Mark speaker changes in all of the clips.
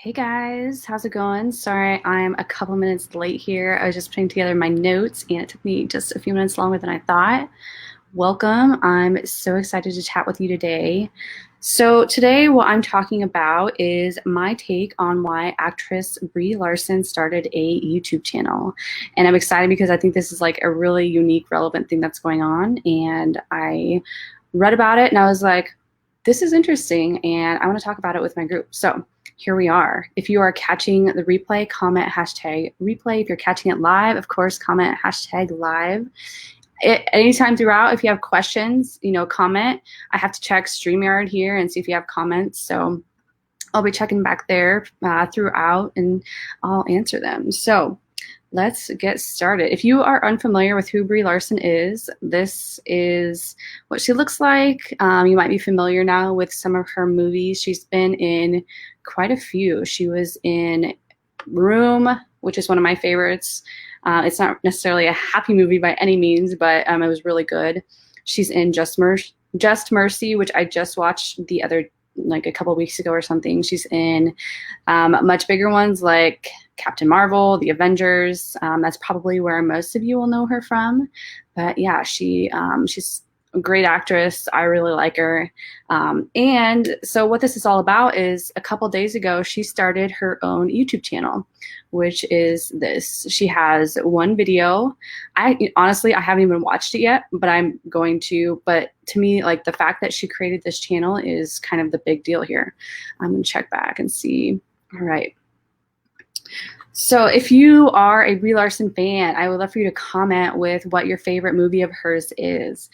Speaker 1: Hey guys, how's it going? Sorry, I'm a couple minutes late here. I was just putting together my notes and it took me just a few minutes longer than I thought. Welcome. I'm so excited to chat with you today. So, today, what I'm talking about is my take on why actress Brie Larson started a YouTube channel. And I'm excited because I think this is like a really unique, relevant thing that's going on. And I read about it and I was like, this is interesting and I want to talk about it with my group. So, here we are. If you are catching the replay, comment hashtag replay. If you're catching it live, of course, comment hashtag live. Anytime throughout, if you have questions, comment. I have to check StreamYard here and see if you have comments. So I'll be checking back there throughout and I'll answer them. So let's get started. If you are unfamiliar with who Brie Larson is, this is what she looks like. You might be familiar now with some of her movies. She's been in quite a few. She was in Room, which is one of my favorites. It's not necessarily a happy movie by any means, but it was really good. She's in Just Mercy, which I just watched the other, like a couple weeks ago or something. She's in much bigger ones like Captain Marvel, the Avengers. That's probably where most of you will know her from. But yeah, she's a great actress. I really like her. And so what this is all about is a couple days ago, she started her own YouTube channel, which is this. She has one video. Honestly, I haven't even watched it yet, but I'm going to. But to me, like the fact that she created this channel is kind of the big deal here. I'm going to check back and see. All right. So if you are a Brie Larson fan, I would love for you to comment with what your favorite movie of hers is.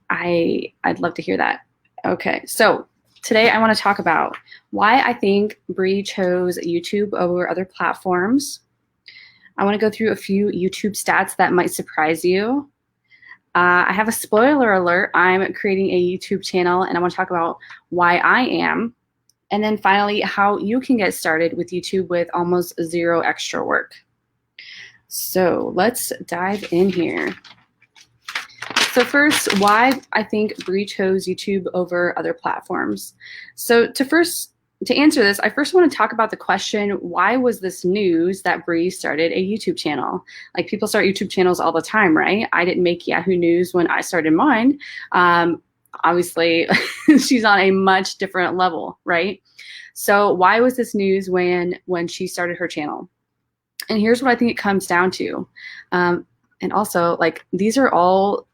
Speaker 1: I'd love to hear that. Okay, so today I want to talk about why I think Brie chose YouTube over other platforms. I want to go through a few YouTube stats that might surprise you. I have a spoiler alert. I'm creating a YouTube channel and I want to talk about why I am. And then finally, how you can get started with YouTube with almost zero extra work. So let's dive in here. So first, why I think Brie chose YouTube over other platforms. So to answer this, I first want to talk about the question, why was this news that Brie started a YouTube channel? Like people start YouTube channels all the time, right? I didn't make Yahoo News when I started mine. Obviously, she's on a much different level, right? So why was this news when she started her channel? And here's what I think it comes down to. And also, like these are all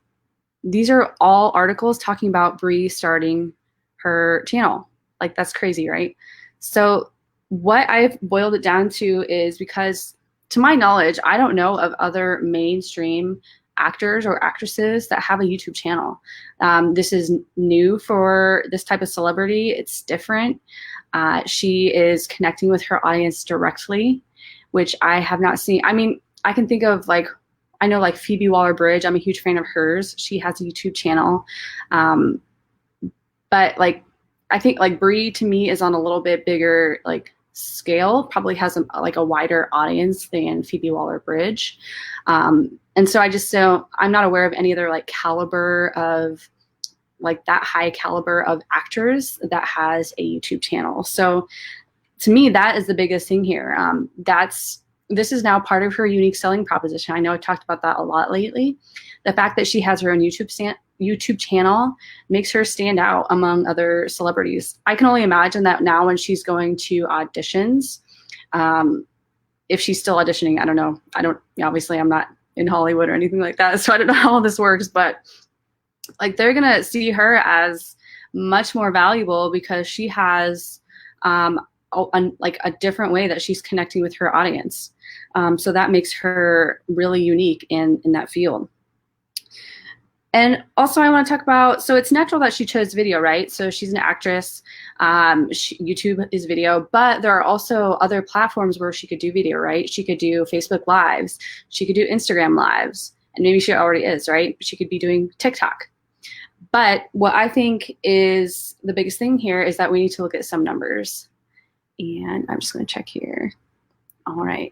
Speaker 1: articles talking about Brie starting her channel. Like that's crazy, right? So what I've boiled it down to is because to my knowledge, I don't know of other mainstream actors or actresses that have a YouTube channel. This is new for this type of celebrity. It's different. She is connecting with her audience directly, which I have not seen. I mean, I can think of I know like Phoebe Waller-Bridge. I'm a huge fan of hers. She has a YouTube channel. But like, I think like Brie to me is on a little bit bigger like scale, probably has a wider audience than Phoebe Waller-Bridge. And so I'm not aware of any other like caliber of like that high caliber of actors that has a YouTube channel. So to me, that is the biggest thing here. This is now part of her unique selling proposition. I know I've talked about that a lot lately. The fact that she has her own YouTube channel makes her stand out among other celebrities. I can only imagine that now when she's going to auditions, if she's still auditioning, I don't know. Obviously I'm not in Hollywood or anything like that, so I don't know how all this works, but like they're gonna see her as much more valuable because she has like a different way that she's connecting with her audience. So that makes her really unique in that field. And also I want to talk about, so it's natural that she chose video, right? So she's an actress, YouTube is video, but there are also other platforms where she could do video, right? She could do Facebook Lives, she could do Instagram Lives, and maybe she already is, right? She could be doing TikTok. But what I think is the biggest thing here is that we need to look at some numbers. And I'm just going to check here. All right.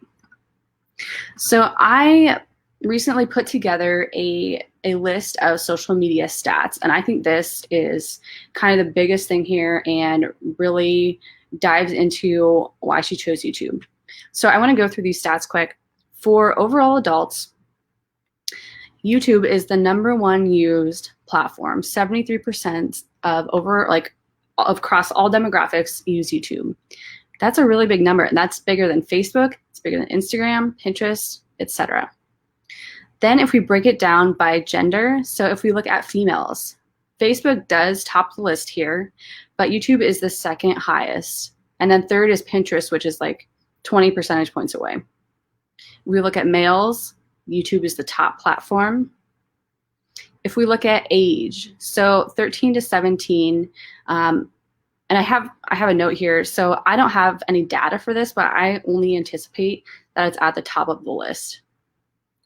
Speaker 1: So I recently put together a list of social media stats, and I think this is kind of the biggest thing here and really dives into why she chose YouTube. So I want to go through these stats quick. For overall adults, YouTube is the #1 used platform. 73% of across all demographics use YouTube. That's a really big number, and that's bigger than Facebook, it's bigger than Instagram, Pinterest, etc. Then if we break it down by gender, so if we look at females, Facebook does top the list here, but YouTube is the second highest. And then third is Pinterest, which is like 20 percentage points away. We look at males, YouTube is the top platform. If we look at age, so 13 to 17, and I have a note here, so I don't have any data for this, but I only anticipate that it's at the top of the list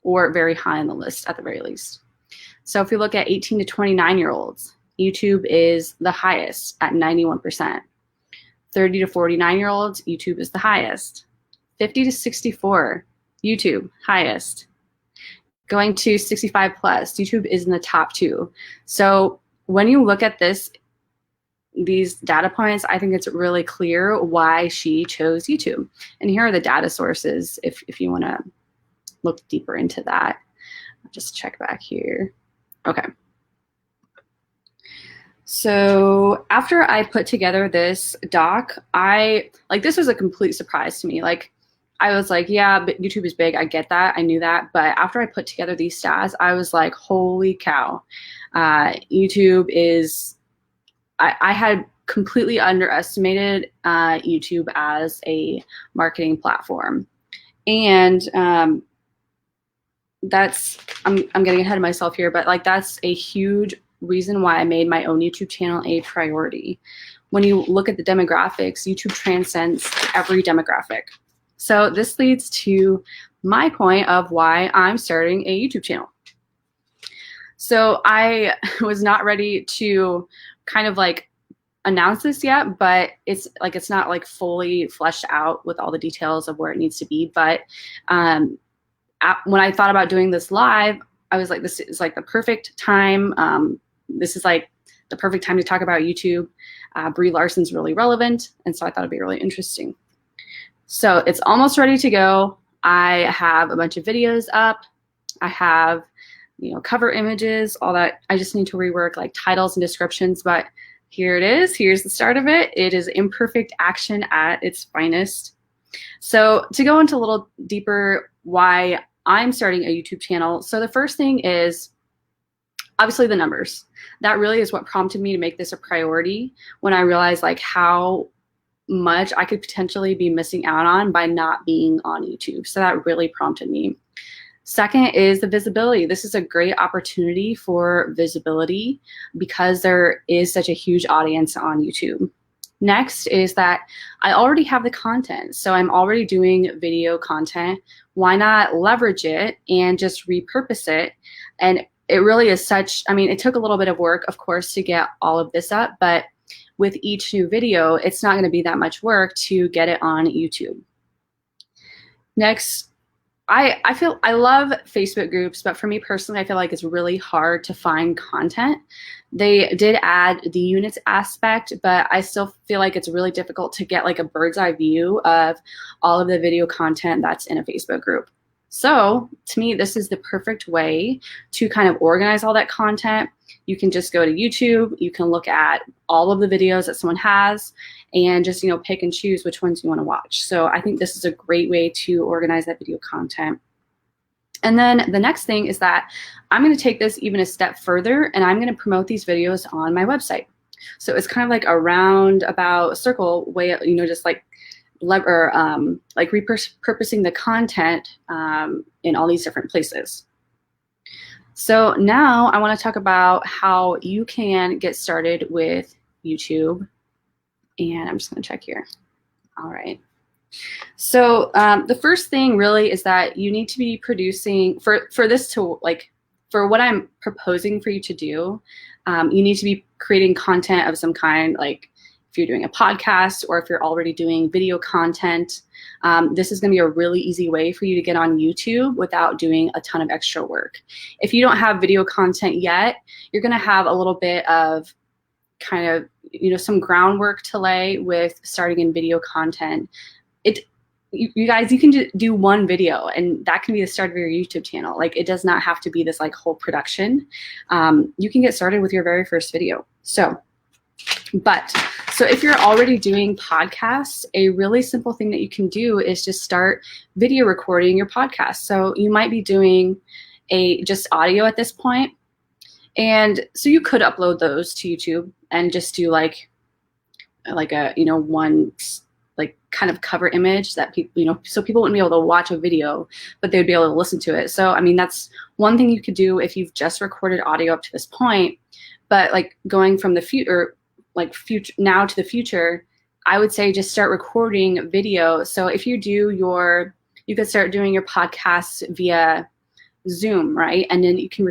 Speaker 1: or very high on the list at the very least. So if we look at 18 to 29-year-olds, YouTube is the highest at 91%. 30 to 49-year-olds, YouTube is the highest. 50 to 64, YouTube, highest. Going to 65 plus, YouTube is in the top 2. So when you look at these data points, I think it's really clear why she chose YouTube. And here are the data sources if you want to look deeper into that. I'll just check back here. Okay. So after I put together this doc, this was a complete surprise to me. Like, I was like, yeah, but YouTube is big. I get that. I knew that. But after I put together these stats, I was like, holy cow. YouTube is, I had completely underestimated YouTube as a marketing platform. And I'm getting ahead of myself here, but like that's a huge reason why I made my own YouTube channel a priority. When you look at the demographics, YouTube transcends every demographic. So this leads to my point of why I'm starting a YouTube channel. So I was not ready to kind of like announce this yet, but it's not like fully fleshed out with all the details of where it needs to be. But when I thought about doing this live, I was like, this is like the perfect time. This is like the perfect time to talk about YouTube. Brie Larson's really relevant, and so I thought it'd be really interesting. So it's almost ready to go. I have a bunch of videos up. I have, cover images, all that. I just need to rework like titles and descriptions, but here it is. Here's the start of it. It is imperfect action at its finest. So to go into a little deeper why I'm starting a YouTube channel. So the first thing is obviously the numbers. That really is what prompted me to make this a priority when I realized like how much I could potentially be missing out on by not being on YouTube. So that really prompted me. Second is the visibility. This is a great opportunity for visibility because there is such a huge audience on YouTube. Next is that I already have the content. So I'm already doing video content. Why not leverage it and just repurpose it? And it really is such, it took a little bit of work, of course, to get all of this up, but with each new video, it's not going to be that much work to get it on YouTube. Next, I love Facebook groups, but for me personally, I feel like it's really hard to find content. They did add the units aspect, but I still feel like it's really difficult to get like a bird's eye view of all of the video content that's in a Facebook group. So to me, this is the perfect way to kind of organize all that content. You can just go to YouTube, you can look at all of the videos that someone has and just, pick and choose which ones you want to watch. So I think this is a great way to organize that video content. And then the next thing is that I'm going to take this even a step further and I'm going to promote these videos on my website. So it's kind of like a roundabout circle way, just like repurposing the content in all these different places. So now I want to talk about how you can get started with YouTube. And I'm just going to check here. All right. So the first thing really is that you need to be producing, for this to for what I'm proposing for you to do, you need to be creating content of some kind, like if you're doing a podcast, or if you're already doing video content, this is going to be a really easy way for you to get on YouTube without doing a ton of extra work. If you don't have video content yet, you're going to have a little bit of kind of, some groundwork to lay with starting in video content. You guys, you can do one video and that can be the start of your YouTube channel. Like, it does not have to be this like whole production. You can get started with your very first video. So if you're already doing podcasts, a really simple thing that you can do is just start video recording your podcast. So you might be doing just audio at this point. And so you could upload those to YouTube and just do like a, one like kind of cover image that people, so people wouldn't be able to watch a video, but they'd be able to listen to it. So, I mean, that's one thing you could do if you've just recorded audio up to this point. But like going from the future, now to the future, I would say just start recording video. So if you could start doing your podcasts via Zoom, right? And then you can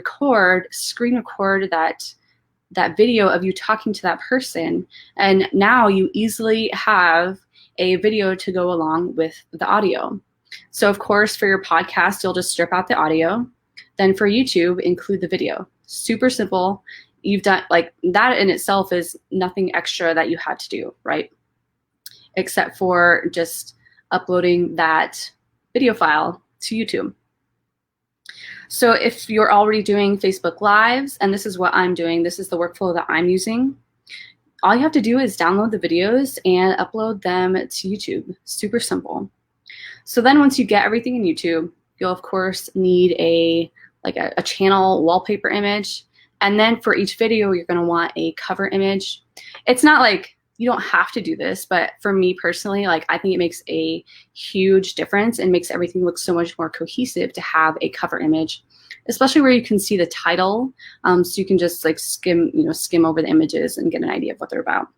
Speaker 1: screen record that video of you talking to that person. And now you easily have a video to go along with the audio. So of course, for your podcast, you'll just strip out the audio. Then for YouTube, include the video. Super simple. You've done like that in itself is nothing extra that you had to do, right? Except for just uploading that video file to YouTube. So if you're already doing Facebook Lives, and this is what I'm doing, this is the workflow that I'm using, all you have to do is download the videos and upload them to YouTube. Super simple. So then once you get everything in YouTube, you'll of course need a channel wallpaper image. And then for each video, you're gonna want a cover image. It's not like you don't have to do this, but for me personally, like I think it makes a huge difference and makes everything look so much more cohesive to have a cover image, especially where you can see the title. So you can just like skim over the images and get an idea of what they're about.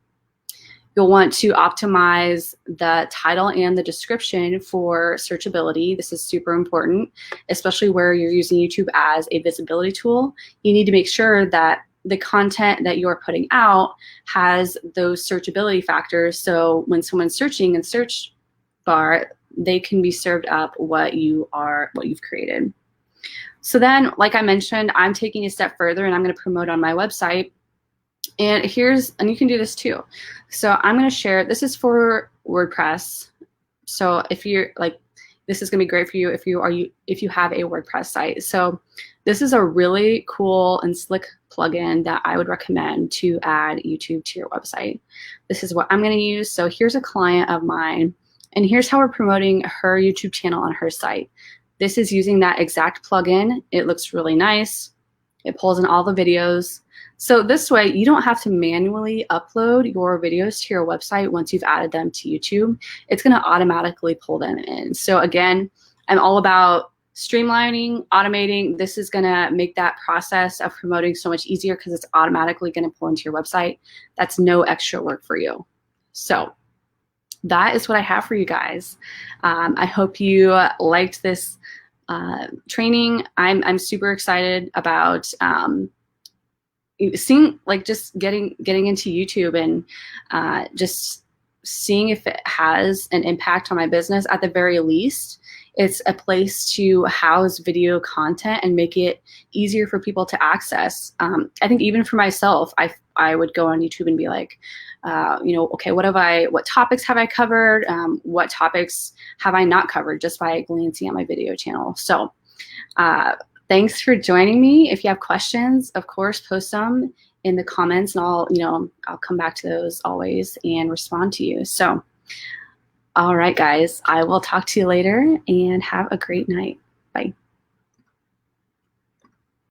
Speaker 1: You'll want to optimize the title and the description for searchability. This is super important, especially where you're using YouTube as a visibility tool. You need to make sure that the content that you're putting out has those searchability factors. So when someone's searching in search bar, they can be served up what you've created. So then, like I mentioned, I'm taking a step further and I'm going to promote on my website. And you can do this too. So I'm going to share, this is for WordPress. So if you're like, this is going to be great for you if you have a WordPress site. So this is a really cool and slick plugin that I would recommend to add YouTube to your website. This is what I'm going to use. So here's a client of mine, and here's how we're promoting her YouTube channel on her site. This is using that exact plugin. It looks really nice. It pulls in all the videos. So this way, you don't have to manually upload your videos to your website once you've added them to YouTube. It's going to automatically pull them in. So again, I'm all about streamlining, automating. This is going to make that process of promoting so much easier because it's automatically going to pull into your website. That's no extra work for you. So that is what I have for you guys. I hope you liked this training. I'm super excited about seeing, like, just getting into YouTube and just seeing if it has an impact on my business. At the very least, it's a place to house video content and make it easier for people to access. I think even for myself, I would go on YouTube and be like, okay, what topics have I covered? What topics have I not covered, just by glancing at my video channel. So thanks for joining me. If you have questions, of course, post them in the comments, and I'll come back to those always and respond to you. So, all right, guys, I will talk to you later and have a great night. Bye.